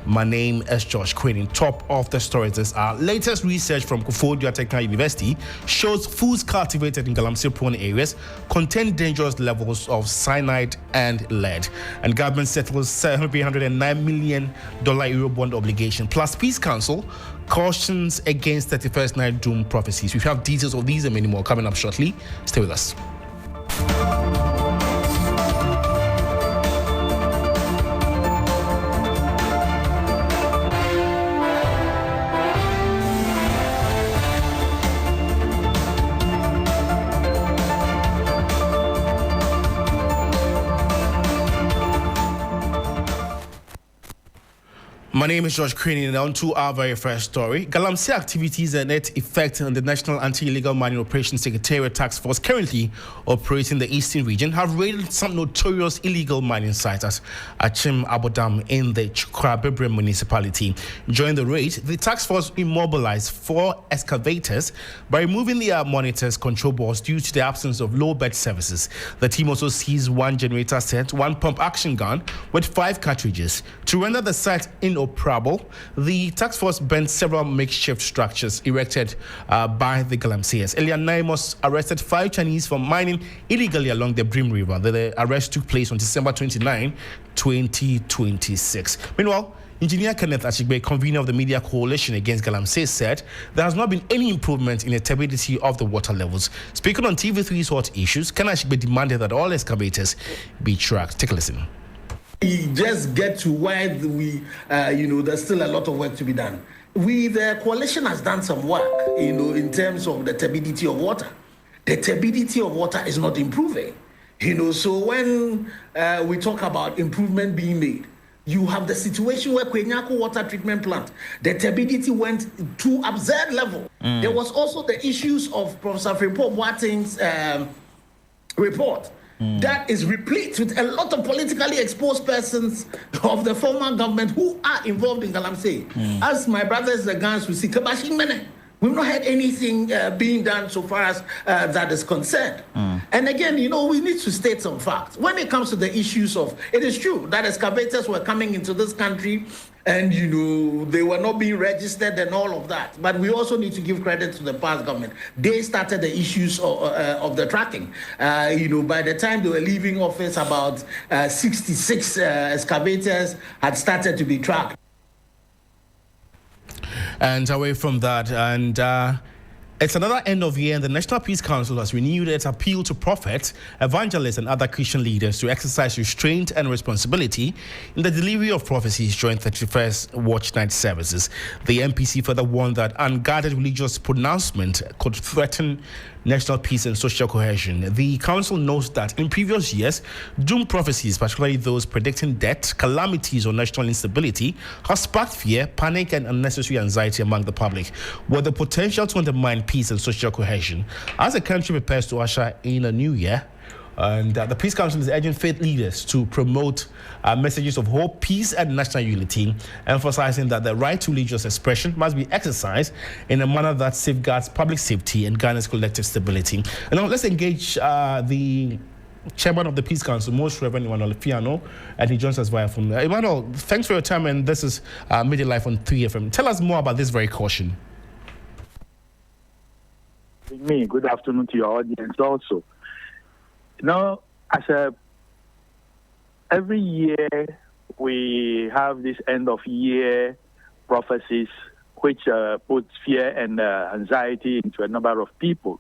My name is George Kwaning. Top of the stories is our latest research from Koforidua Technical University shows foods cultivated in galamsey-prone areas contain dangerous levels of cyanide and lead. And government settles $709 million Eurobond obligation. Plus, Peace Council cautions against 31st night doom prophecies. We have details of these and many more coming up shortly. Stay with us. My name is George Kwaning, and on to our very first story. Galamsey activities and its effect on the National Anti-Illegal Mining Operations Secretariat Task Force currently operating in the Eastern region have raided some notorious illegal mining sites at Achim Abodam in the Chukwuabebre municipality. During the raid, the task force immobilized 4 excavators by removing their monitors control boards due to the absence of low bed services. The team also seized 1 generator set, 1 pump action gun with 5 cartridges. To render the site inoperable, the task force bent several makeshift structures erected by the Galamseyers. Earlier, Naimos arrested 5 Chinese for mining illegally along the Brim River. The arrest took place on December 29, 2026. Meanwhile, Engineer Kenneth Achigbe, convener of the Media Coalition Against Galamsey, said there has not been any improvement in the turbidity of the water levels. Speaking on TV3's Hot Issues, Kenneth Achigbe demanded that all excavators be tracked. Take a listen. We just get to why there's still a lot of work to be done. The coalition has done some work, in terms of the turbidity of water. The turbidity of water is not improving, So when we talk about improvement being made, you have the situation where Kwenyako Water Treatment Plant, the turbidity went to absurd level. There was also the issues of Professor Frimpong Boateng's report. That is replete with a lot of politically exposed persons of the former government who are involved in Galamsey. As my brothers, the guns, we see Kabashing Mene. We've not had anything being done so far as that is concerned. And again, we need to state some facts. When it comes to the issues of, it is true that excavators were coming into this country and, they were not being registered and all of that. But we also need to give credit to the past government. They started the issues of the tracking. By the time they were leaving office, about 66 excavators had started to be tracked. And away from that, it's another end of year, and the National Peace Council has renewed its appeal to prophets, evangelists, and other Christian leaders to exercise restraint and responsibility in the delivery of prophecies during 31st Watch Night services. The MPC further warned that unguarded religious pronouncement could threaten national peace and social cohesion. The council notes that in previous years, doom prophecies, particularly those predicting death, calamities, or national instability, have sparked fear, panic, and unnecessary anxiety among the public, with the potential to undermine peace and social cohesion. As the country prepares to usher in a new year, and the Peace Council is urging faith leaders to promote messages of hope, peace, and national unity, emphasizing that the right to religious expression must be exercised in a manner that safeguards public safety and garners collective stability. And now let's engage the chairman of the Peace Council, Most Reverend Emmanuel Fiano, and he joins us via phone. Emmanuel, thanks for your time, and this is Midday Live on 3FM. Tell us more about this very caution. Good afternoon to your audience also. Every year we have this end of year prophecies which puts fear and anxiety into a number of people.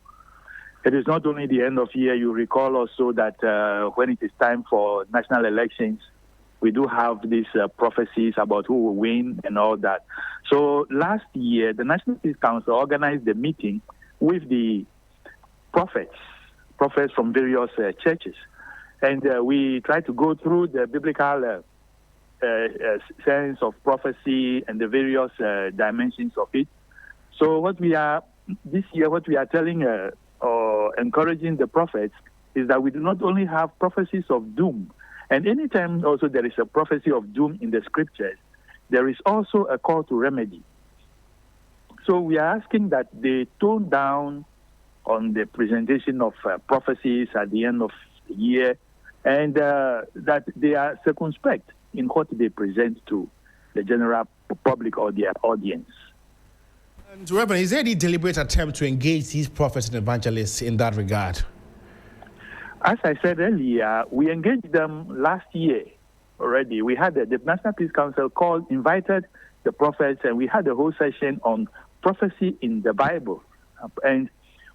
It is not only the end of year, you recall also that when it is time for national elections, we do have these prophecies about who will win and all that. So last year, the National Peace Council organized a meeting with the prophets from various churches. And we try to go through the biblical sense of prophecy and the various dimensions of it. So this year, what we are telling or encouraging the prophets is that we do not only have prophecies of doom, and anytime also there is a prophecy of doom in the scriptures, there is also a call to remedy. So we are asking that they tone down on the presentation of prophecies at the end of the year, and that they are circumspect in what they present to the general public or their audience. And Reverend, is there any deliberate attempt to engage these prophets and evangelists in that regard? As I said earlier, we engaged them last year already. We had the National Peace Council invited the prophets, and we had a whole session on prophecy in the Bible. And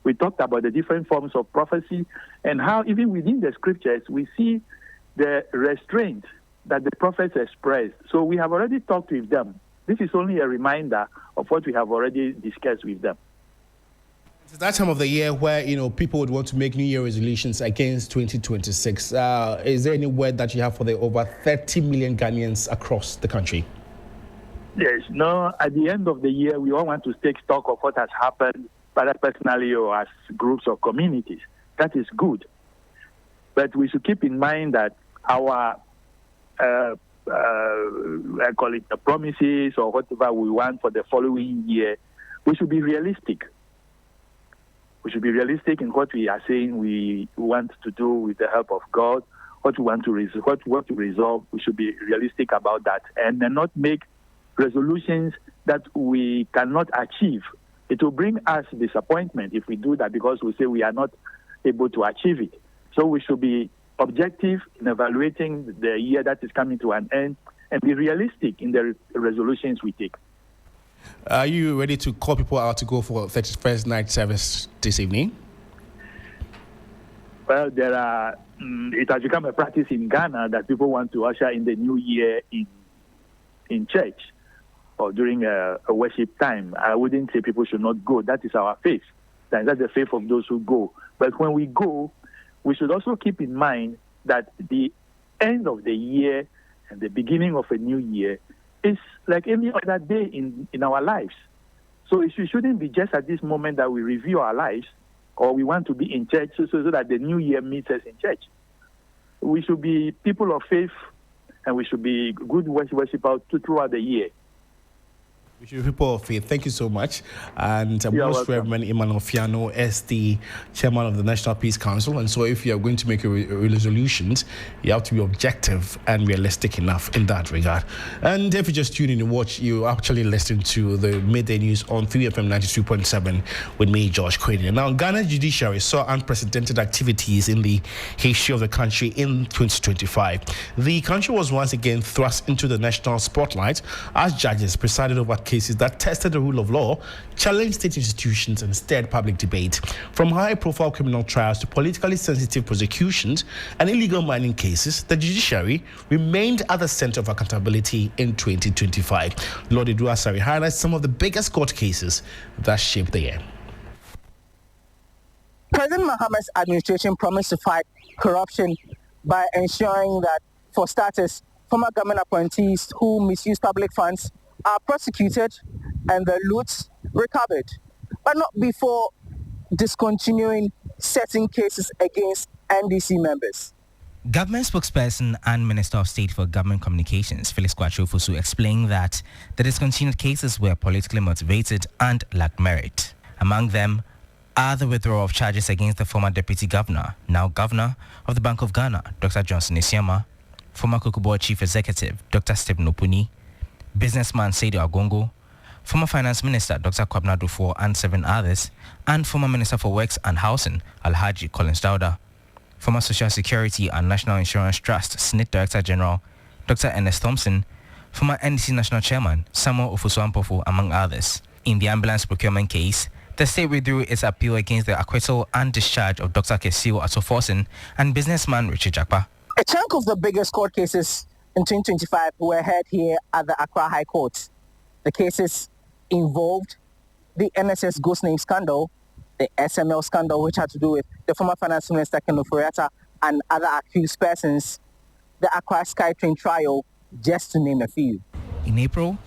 we talked about the different forms of prophecy and how even within the scriptures, we see the restraint that the prophets expressed. So we have already talked with them. This is only a reminder of what we have already discussed with them. It's that time of the year where, people would want to make New Year resolutions against 2026. Is there any word that you have for the over 30 million Ghanaians across the country? Yes. No, at the end of the year, we all want to take stock of what has happened, whether personally or as groups or communities. That is good. But we should keep in mind that our, I call it the promises or whatever we want for the following year, we should be realistic. We should be realistic in what we are saying we want to do with the help of God, what we want to resolve. We should be realistic about that and not make resolutions that we cannot achieve. It will bring us disappointment if we do that because we say we are not able to achieve it. So we should be objective in evaluating the year that is coming to an end and be realistic in the resolutions we take. Are you ready to call people out to go for 31st night service this evening? Well, it has become a practice in Ghana that people want to usher in the new year in church or during a worship time. I wouldn't say people should not go. That is our faith. That's the faith of those who go. But when we go, we should also keep in mind that the end of the year and the beginning of a new year is like any other day in our lives. So it shouldn't be just at this moment that we review our lives or we want to be in church so that the new year meets us in church. We should be people of faith and we should be good worshipers throughout the year. We should be people of faith. Thank you so much. And Most Reverend Emmanuel Fiano is the chairman of the National Peace Council. And so if you are going to make resolutions, you have to be objective and realistic enough in that regard. And if you just tune in and watch, you actually listen to the Midday News on 3FM 92.7 with me, George Kwaning. Now, Ghana's judiciary saw unprecedented activities in the history of the country in 2025. The country was once again thrust into the national spotlight as judges presided over cases that tested the rule of law, challenged state institutions, and stirred public debate. From high-profile criminal trials to politically sensitive prosecutions and illegal mining cases, the judiciary remained at the center of accountability in 2025. Lord Eduasari highlights some of the biggest court cases that shaped the year. President Mahama's administration promised to fight corruption by ensuring that, for starters, former government appointees who misuse public funds are prosecuted and the loot recovered, but not before discontinuing certain cases against NDC members. Government spokesperson and Minister of State for Government Communications, Felix Kwatro-Fosu, explained that the discontinued cases were politically motivated and lacked merit. Among them are the withdrawal of charges against the former Deputy Governor, now Governor of the Bank of Ghana, Dr. Johnson Isiama, former Kokoboa Chief Executive, Dr. Stephen Opuni, businessman Saidu Agongo, former Finance Minister Dr. Kwabena Dufo and 7 others, and former Minister for Works and Housing Alhaji Collins Dauda, former Social Security and National Insurance Trust SNIT Director General Dr. Ernest Thompson, former NDC National Chairman Samuel Ofosu-Ampofo, among others. In the ambulance procurement case, the state withdrew its appeal against the acquittal and discharge of Dr. Kesio Atoforsen and businessman Richard Jakpa. A chunk of the biggest court cases in 2025 were heard here at the Accra High Court. The cases involved the NSS ghost name scandal, the SML scandal, which had to do with the former Finance Minister Ken Ofori-Atta and other accused persons, the Accra SkyTrain trial, just to name a few. In April,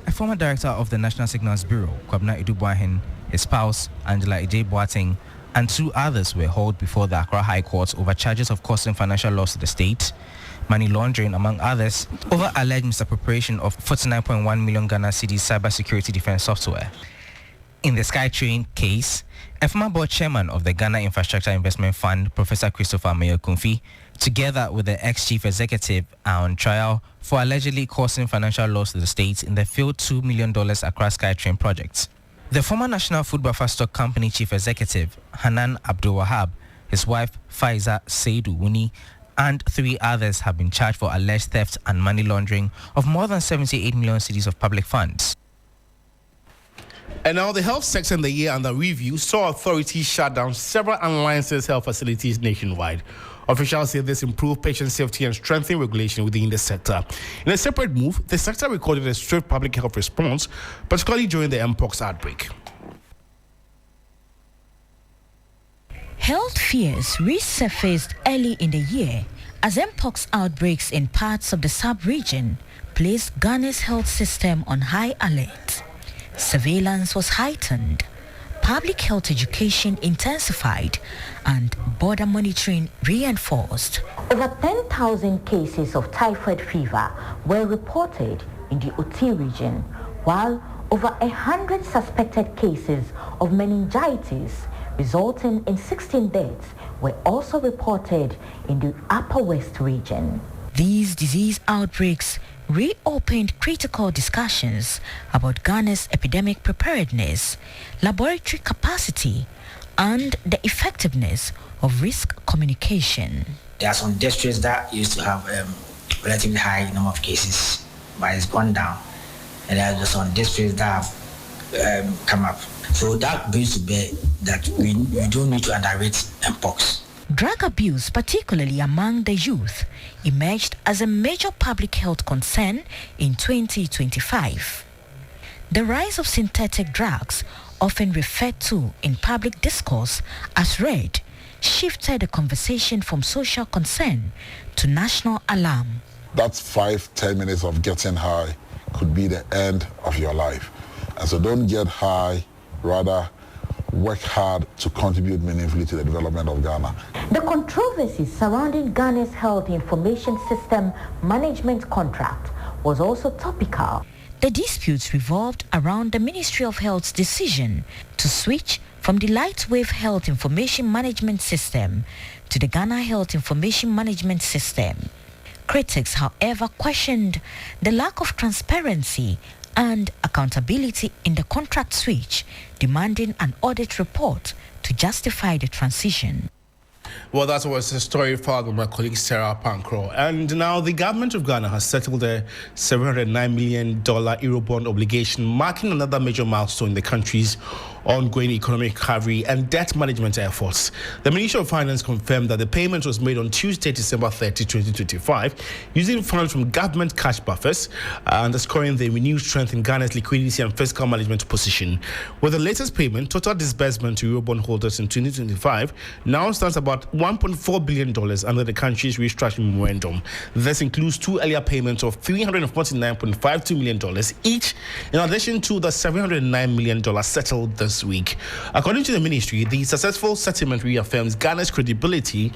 a former director of the National Signals Bureau, Kwabena Idu-Boahen, his spouse, Angela Ije Boateng, and 2 others were hauled before the Accra High Court over charges of causing financial loss to the state, money laundering, among others, over alleged misappropriation of 49.1 million Ghana cedis cybersecurity defense software. In the SkyTrain case, a former board chairman of the Ghana Infrastructure Investment Fund, Professor Christopher Ameyo-Kumfi, together with the ex-chief executive, are on trial for allegedly causing financial loss to the state in the failed $2 million Accra SkyTrain project. The former National Food Buffer Stock Company chief executive, Hanan Abdul Wahab, his wife, Faiza Seidu Wuni, and 3 others have been charged for alleged theft and money laundering of more than 78 million cedis of public funds. And now the health sector in the year under review saw authorities shut down several unlicensed health facilities nationwide. Officials say this improved patient safety and strengthened regulation within the sector. In a separate move, the sector recorded a swift public health response, particularly during the Mpox outbreak. Health fears resurfaced early in the year as Mpox outbreaks in parts of the sub-region placed Ghana's health system on high alert. Surveillance was heightened, public health education intensified, and border monitoring reinforced. Over 10,000 cases of typhoid fever were reported in the Oti region, while over 100 suspected cases of meningitis resulting in 16 deaths were also reported in the Upper West region. These disease outbreaks reopened critical discussions about Ghana's epidemic preparedness, laboratory capacity, and the effectiveness of risk communication. There are some districts that used to have relatively high number of cases, but it's gone down. And there are some districts that have come up. So that brings to bear that we don't need to underrate Mpox. Drug abuse, particularly among the youth, emerged as a major public health concern in 2025. The rise of synthetic drugs, often referred to in public discourse as red, shifted the conversation from social concern to national alarm. That 5-10 minutes of getting high could be the end of your life. And so don't get high, rather work hard to contribute meaningfully to the development of Ghana. The controversies surrounding Ghana's health information system management contract was also topical. The disputes revolved around the Ministry of Health's decision to switch from the Lightwave Health Information Management System to the Ghana Health Information Management System. Critics, however, questioned the lack of transparency and accountability in the contract switch, demanding an audit report to justify the transition. Well, that was a story filed by my colleague Sarah Pankro. And now the government of Ghana has settled a $709 million Eurobond obligation, marking another major milestone in the country's ongoing economic recovery and debt management efforts. The Ministry of Finance confirmed that the payment was made on Tuesday, December 30, 2025, using funds from government cash buffers, underscoring the renewed strength in Ghana's liquidity and fiscal management position. With the latest payment, total disbursement to Eurobond holders in 2025 now stands about $1.4 billion under the country's restructuring memorandum. This includes 2 earlier payments of $349.52 million each, in addition to the $709 million settled this week. According to the ministry, the successful settlement reaffirms Ghana's credibility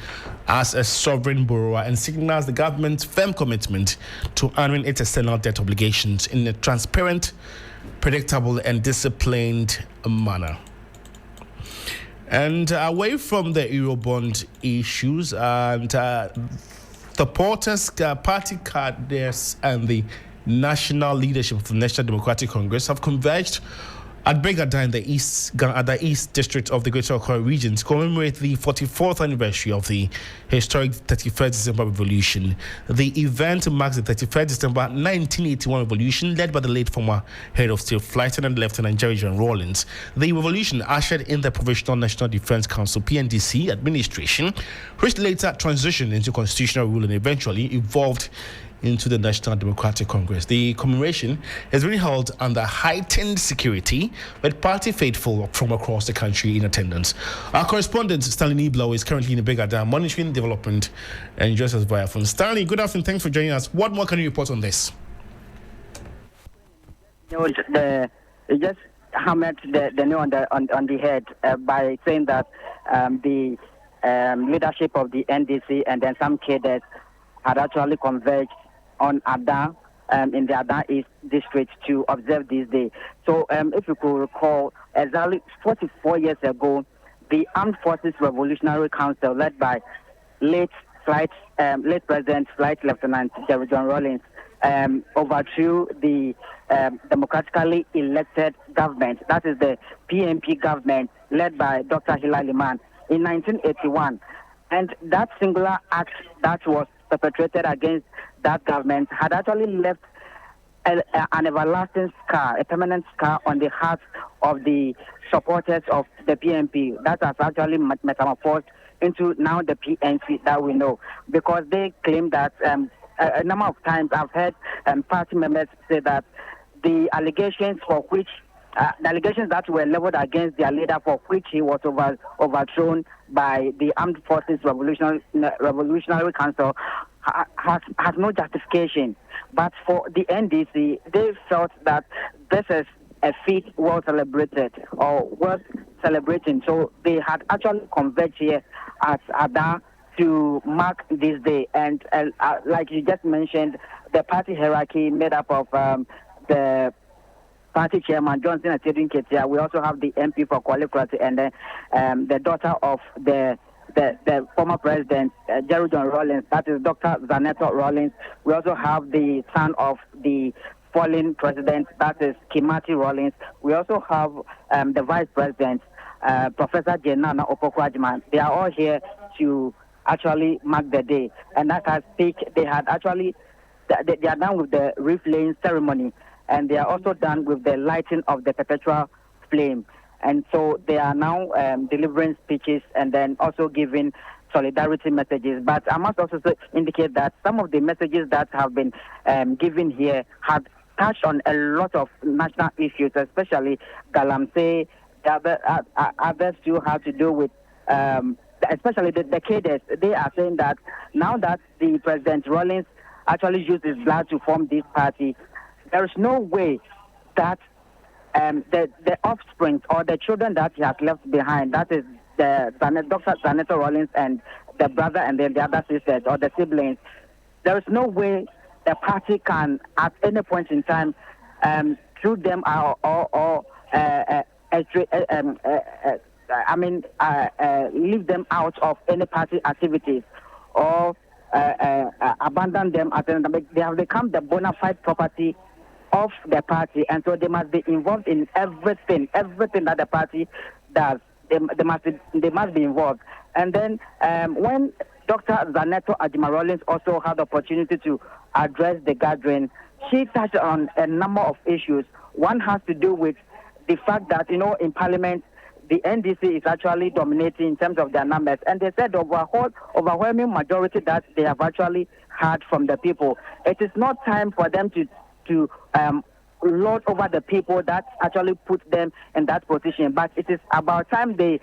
as a sovereign borrower and signals the government's firm commitment to honoring its external debt obligations in a transparent, predictable, and disciplined manner. And away from the Eurobond issues, and the Porters, party cadres, and the national leadership of the National Democratic Congress have converged at Brigada in the East District of the Greater Accra region to commemorate the 44th anniversary of the historic 31st December Revolution. The event marks the 31st December 1981 revolution led by the late former head of state, Lieutenant Lieutenant Jerry John Rawlings. The revolution ushered in the Provisional National Defense Council (PNDC) administration, which later transitioned into constitutional rule and eventually evolved into the National Democratic Congress. The commemoration is being held under heightened security, with party faithful from across the country in attendance. Our correspondent, Stanley Niblo, is currently in the Brigada monitoring development and joins us via phone. Stanley, good afternoon. Thanks for joining us. What more can you report on this? It just hammered the nail on the head by saying that the leadership of the NDC and then some cadres had actually converged on Ada in the Adan East district to observe this day. So if you could recall, exactly 44 years ago, the Armed Forces Revolutionary Council, led by late President Flight Lieutenant George Rawlings, overthrew the democratically elected government, that is the PNP government, led by Dr. Hilal Liman in 1981. And that singular act that was perpetrated against that government had actually left an everlasting scar, a permanent scar on the hearts of the supporters of the PNP. That has actually metamorphosed into now the PNC that we know, because they claim that a number of times I've heard party members say that the allegations that were leveled against their leader, for which he was overthrown by the Armed Forces Revolutionary Council, has no justification. But for the NDC, they felt that this is a feat well celebrated or worth celebrating. So they had actually converged here at Ada to mark this day. And like you just mentioned, the party hierarchy made up of the party chairman, Johnson Atedin Ketia. We also have the MP for Kwale Kurati, and then the daughter of the former president, George Rawlings, that is Dr. Zaneto Rawlings. We also have the son of the fallen president, that is Kimati Rawlings. We also have the vice president, Professor Jenana Opokwajman. They are all here to actually mark the day. And as I speak, they are done with the wreath laying ceremony, and they are also done with the lighting of the perpetual flame. And so they are now delivering speeches and then also giving solidarity messages. But I must also indicate that some of the messages that have been given here have touched on a lot of national issues, especially galamsey. Others too have to do with, especially the cadres. They are saying that now that the President Rawlings actually used his blood to form this party, there is no way that the offspring or the children that he has left behind, that is Dr. Zaneto Rawlings and the brother and then the other sisters or the siblings, there is no way the party can at any point in time shoot them out or leave them out of any party activities or abandon them. They have become the bona fide property of the party, and so they must be involved in everything that the party does. They must be involved. And then when Dr. Zaneto Rawlings also had the opportunity to address the gathering, she touched on a number of issues. One has to do with the fact that, in Parliament, the NDC is actually dominating in terms of their numbers. And they said the overwhelming majority that they have actually heard from the people. It is not time for them to lord over the people that actually put them in that position. But it is about time they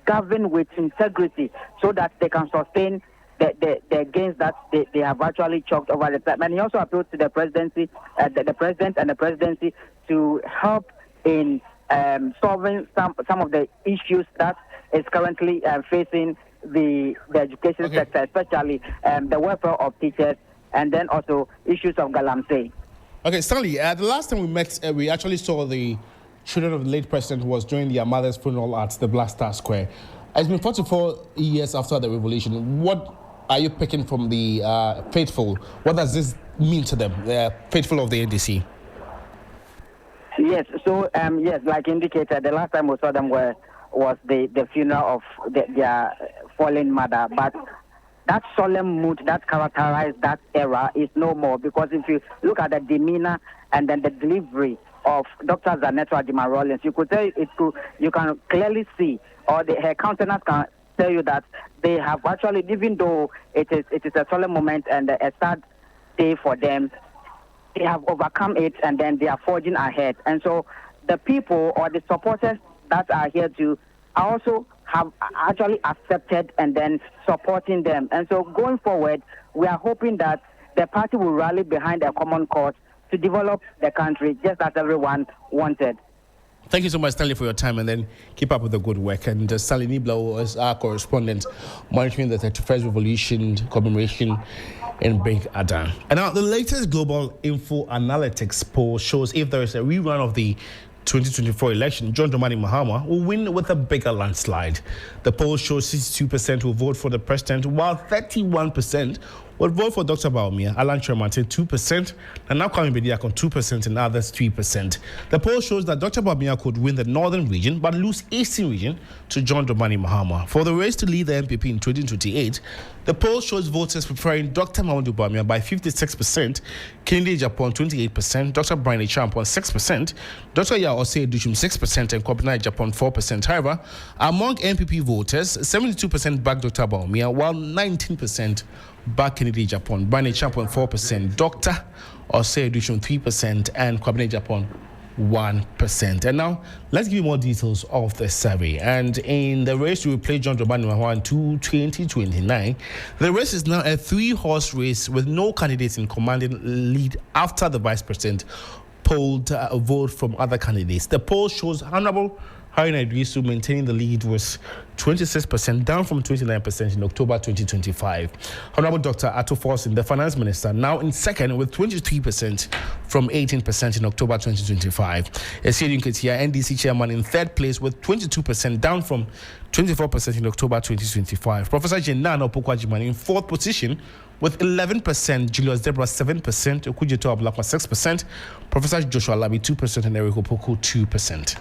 govern with integrity so that they can sustain the gains that they have actually chalked over the time. And he also appealed to the presidency, the president and the presidency to help in solving some of the issues that is currently facing the education sector, especially the welfare of teachers, and then also issues of galamsey. Okay, Stanley, the last time we met, we actually saw the children of the late president who was doing their mother's funeral at the Black Star Square. It's been 44 years after the revolution. What are you picking from the faithful? What does this mean to them, the faithful of the NDC? Yes, so, like indicated, the last time we saw them was the funeral of their fallen mother. But that solemn mood that characterized that era is no more, because if you look at the demeanor and then the delivery of Dr. Zaneto Rawlings, you can clearly see, or her countenance can tell you that they have actually, even though it is a solemn moment and a sad day for them, they have overcome it and then they are forging ahead. And so the people or the supporters that are here to also have actually accepted and then supporting them. And so going forward, we are hoping that the party will rally behind a common cause to develop the country just as everyone wanted. Thank you so much, Stanley, for your time, and then keep up with the good work. And Stanley Nibla was our correspondent monitoring the 31st Revolution commemoration in Big Adam. And now the latest Global Info Analytics poll shows if there is a rerun of the 2024 election, John Dramani Mahama will win with a bigger landslide. The poll shows 62% will vote for the president, while 31% would vote for Dr. Bawumia, Alan Chermate 2%, and now Kwame Bediako 2%, and others 3%. The poll shows that Dr. Bawumia could win the northern region but lose eastern region to John Dramani Mahama. For the race to lead the MPP in 2028, the poll shows voters preferring Dr. Mamadou Bawumia by 56%, Kennedy Japan 28%, Dr. Brian Champon 6%, Dr. Yao Osei Dushum 6%, and Kwabena Japan 4%. However, among MPP voters, 72% back Dr. Bawumia, while 19% back Kennedy Japan, Brian Champon 4%, Dr. Osei Dushum 3%, and Kwabena Japan 1%. And now, let's give you more details of the survey. And in the race to replace John Dramani Mahama in 2029, the race is now a 3-horse race with no candidates in commanding lead after the vice president polled a vote from other candidates. The poll shows Honorable Haruna Idrisu maintaining the lead was 26%, down from 29% in October 2025. Honorable Dr. Ato Forson, the finance minister, now in second with 23% from 18% in October 2025. Esiedun Ketia, NDC chairman, in third place with 22%, down from 24% in October 2025. Professor Jenana Opoku-Agyeman in fourth position with 11%, Julius Debra 7%, Okujeto Ablakwa 6%, Professor Joshua Labi 2%, and Eric Opoku 2%.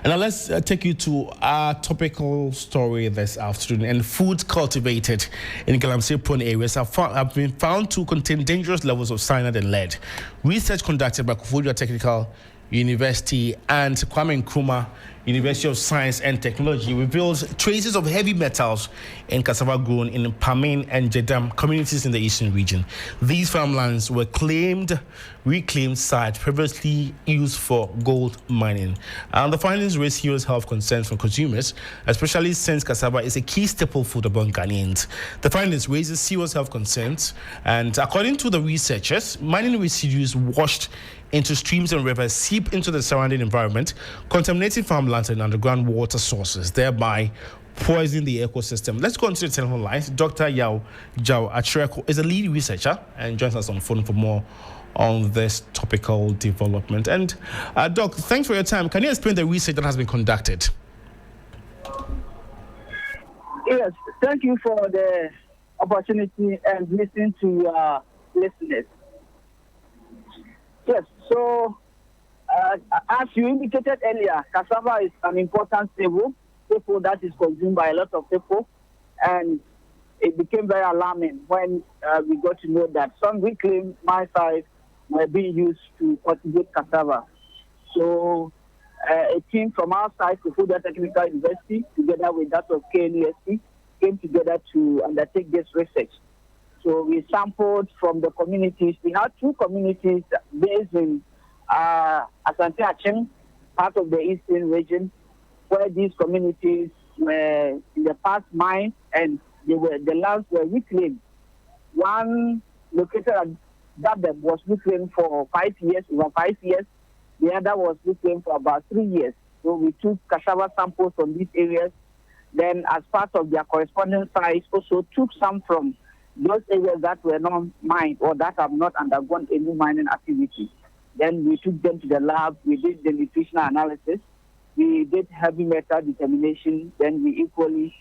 And now let's take you to our topical story this afternoon. And foods cultivated in galamsey-prone areas have been found to contain dangerous levels of cyanide and lead. Research conducted by Koforidua Technical University and Kwame Nkrumah University of Science and Technology reveals traces of heavy metals in cassava grown in Pamin and Jedam communities in the eastern region. These farmlands were reclaimed sites previously used for gold mining. And the findings raise serious health concerns from consumers, especially since cassava is a key staple food among Ghanaians. The findings raises serious health concerns, and according to the researchers, mining residues washed into streams and rivers seep into the surrounding environment, contaminating farmlands and underground water sources, thereby poisoning the ecosystem. Let's go on to the telephone lines. Dr. Yao Achreko is a lead researcher and joins us on phone for more on this topical development. And Doc, thanks for your time. Can you explain the research that has been conducted? Yes, thank you for the opportunity and listening to listeners. Yes, so as you indicated earlier, cassava is an important staple that is consumed by a lot of people, and it became very alarming when we got to know that some reclaimed mine sites were being used to cultivate cassava. So a team from our side, Koforidua Technical University, together with that of KNUST, came together to undertake this research. So we sampled from the communities. We had 2 communities based in Asante Achim, part of the eastern region, where these communities were in the past mined and the lands were reclaimed. One located at Dabem was reclaimed for 5 years, over 5 years. The other was reclaimed for about 3 years. So we took cassava samples from these areas. Then as part of their corresponding sites, also took some from those areas that were not mined or that have not undergone any mining activity. Then we took them to the lab, we did the nutritional analysis, we did heavy metal determination, then we equally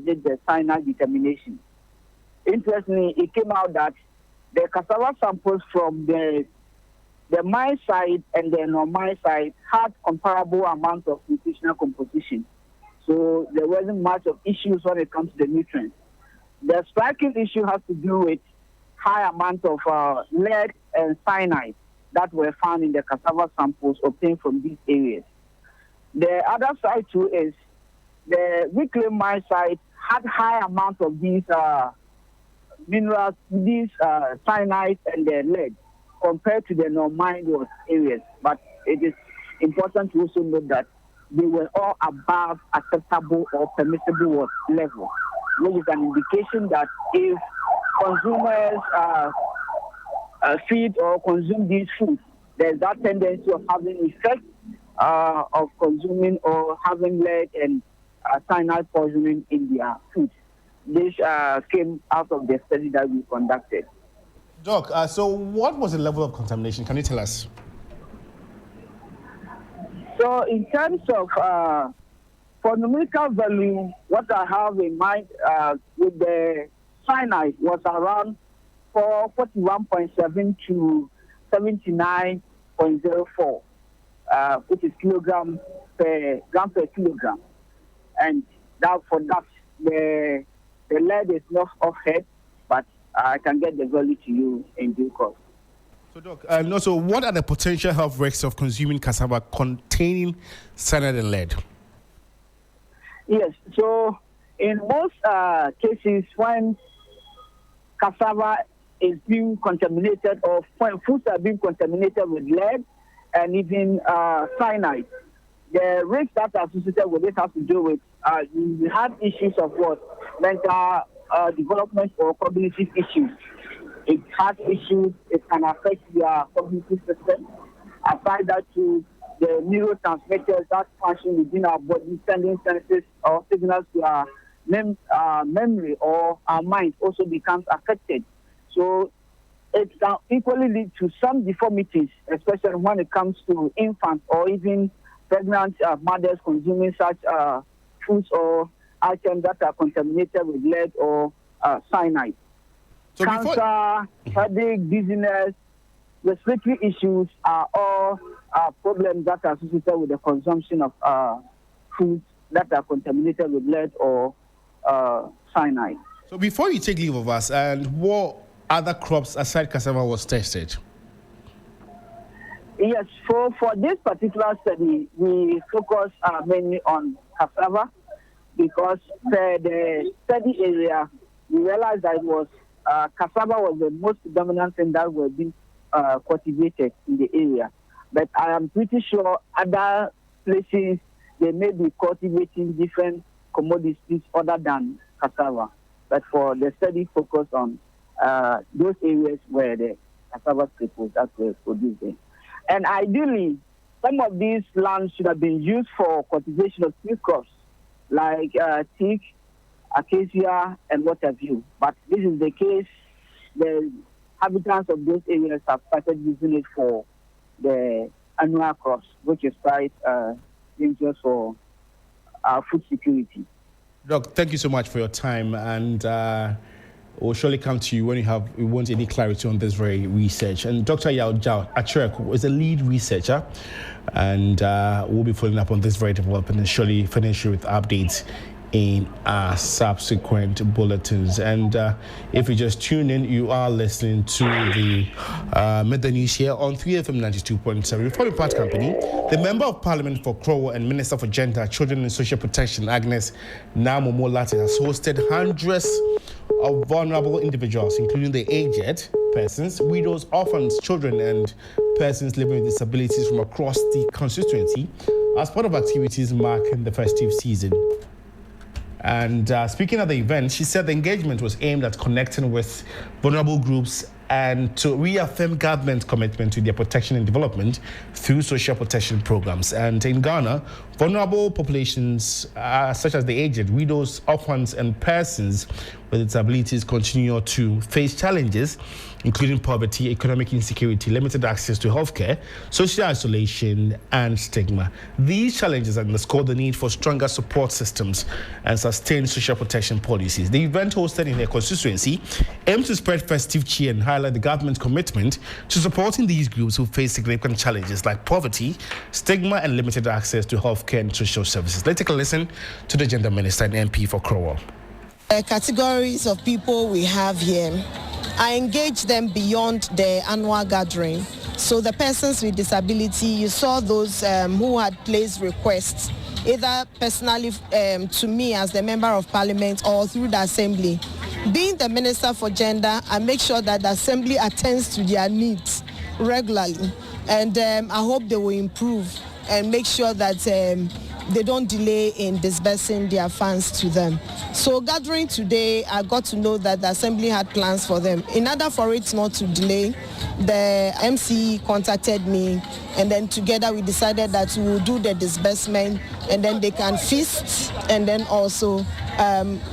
did the cyanide determination. Interestingly, it came out that the cassava samples from the mine side and the non-mine side had comparable amounts of nutritional composition. So there wasn't much of issues when it comes to the nutrients. The striking issue has to do with high amounts of lead and cyanide that were found in the cassava samples obtained from these areas. The other side too is the reclaimed mine site had high amounts of these minerals, these cyanide and the lead compared to the non-mined areas. But it is important to also note that they were all above acceptable or permissible level, which is an indication that if consumers feed or consume these foods, there's that tendency of having effect of consuming or having lead and cyanide poisoning in their food. this came out of the study that we conducted. Doc, so what was the level of contamination? Can you tell us? So in terms of for numerical value, what I have in mind with the cyanide was around 41.7 to 79.04, which is gram per kilogram. And that for that, the lead is not off head, but I can get the value to you in due course. So, Doc, and also, what are the potential health risks of consuming cassava containing cyanide and lead? Yes, so in most cases, when cassava is being contaminated or when foods are being contaminated with lead and even cyanide, the risks that are associated with this have to do with you have issues of what? Mental development or cognitive issues. It has issues, it can affect your cognitive system. Aside that, to the neurotransmitters that function within our body, sending senses or signals to our memory or our mind also becomes affected. So it can equally lead to some deformities, especially when it comes to infants or even pregnant mothers consuming such foods or items that are contaminated with lead or cyanide. So cancer, headache, dizziness, respiratory issues are all problems that are associated with the consumption of foods that are contaminated with lead or cyanide. So before you take leave of us, and what other crops aside cassava was tested? Yes, for this particular study, we focus mainly on cassava because for the study area, we realized that it was cassava was the most dominant thing that was being cultivated in the area. But I am pretty sure other places, they may be cultivating different commodities other than cassava. But for the study, focus on those areas where the cassava staples that were produced there. And ideally, some of these lands should have been used for cultivation of tree crops like teak, acacia, and what have you. But this is the case. The inhabitants of those areas have started using it for the annual crops, which is quite dangerous for our food security. Doc, thank you so much for your time, and we'll surely come to you when we want any clarity on this very research. And Dr. Yao Achirek is a lead researcher, and we'll be following up on this very development and surely finish with updates in our subsequent bulletins. And if you just tune in, you are listening to the Midday News here on 3FM 92.7. Reforming Party Company, the Member of Parliament for Krowo and Minister for Gender, Children and Social Protection, Agnes Namomo Latin, has hosted hundreds of vulnerable individuals, including the aged persons, widows, orphans, children, and persons living with disabilities from across the constituency as part of activities marking the festive season. And speaking at the event, she said the engagement was aimed at connecting with vulnerable groups and to reaffirm government's commitment to their protection and development through social protection programs. And in Ghana, vulnerable populations such as the aged, widows, orphans, and persons with disabilities continue to face challenges, including poverty, economic insecurity, limited access to healthcare, social isolation, and stigma. These challenges underscore the need for stronger support systems and sustained social protection policies. The event, hosted in her constituency, aims to spread festive cheer and highlight the government's commitment to supporting these groups who face significant challenges like poverty, stigma, and limited access to healthcare and social services. Let's take a listen to the Gender Minister and MP for Krowo. Categories of people we have here, I engage them beyond the annual gathering. So the persons with disability, you saw those who had placed requests, either personally to me as the Member of Parliament or through the Assembly. Being the Minister for Gender, I make sure that the Assembly attends to their needs regularly. And I hope they will improve and make sure that they don't delay in disbursing their funds to them. So gathering today, I got to know that the Assembly had plans for them. In order for it not to delay, the MC contacted me, and then together we decided that we will do the disbursement, and then they can feast and then also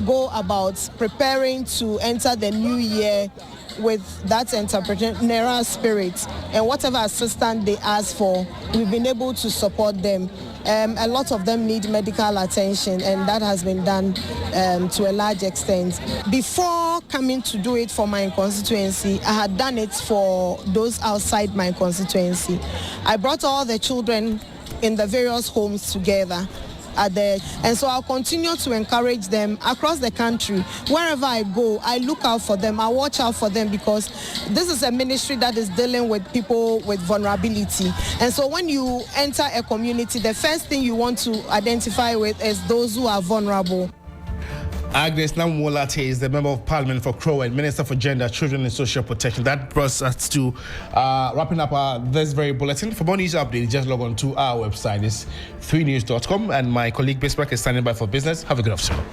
go about preparing to enter the new year with that entrepreneurial spirit, and whatever assistance they ask for, we've been able to support them. A lot of them need medical attention, and that has been done to a large extent. Before coming to do it for my constituency, I had done it for those outside my constituency. I brought all the children in the various homes together. And so I'll continue to encourage them across the country. Wherever I go, I look out for them. I watch out for them, because this is a ministry that is dealing with people with vulnerability. And so when you enter a community, the first thing you want to identify with is those who are vulnerable. Agnes Namwolate is the Member of Parliament for Crow and Minister for Gender, Children and Social Protection. That brought us to wrapping up this very bulletin. For more news updates, just log on to our website. It's 3news.com, and my colleague Bismarck is standing by for business. Have a good afternoon.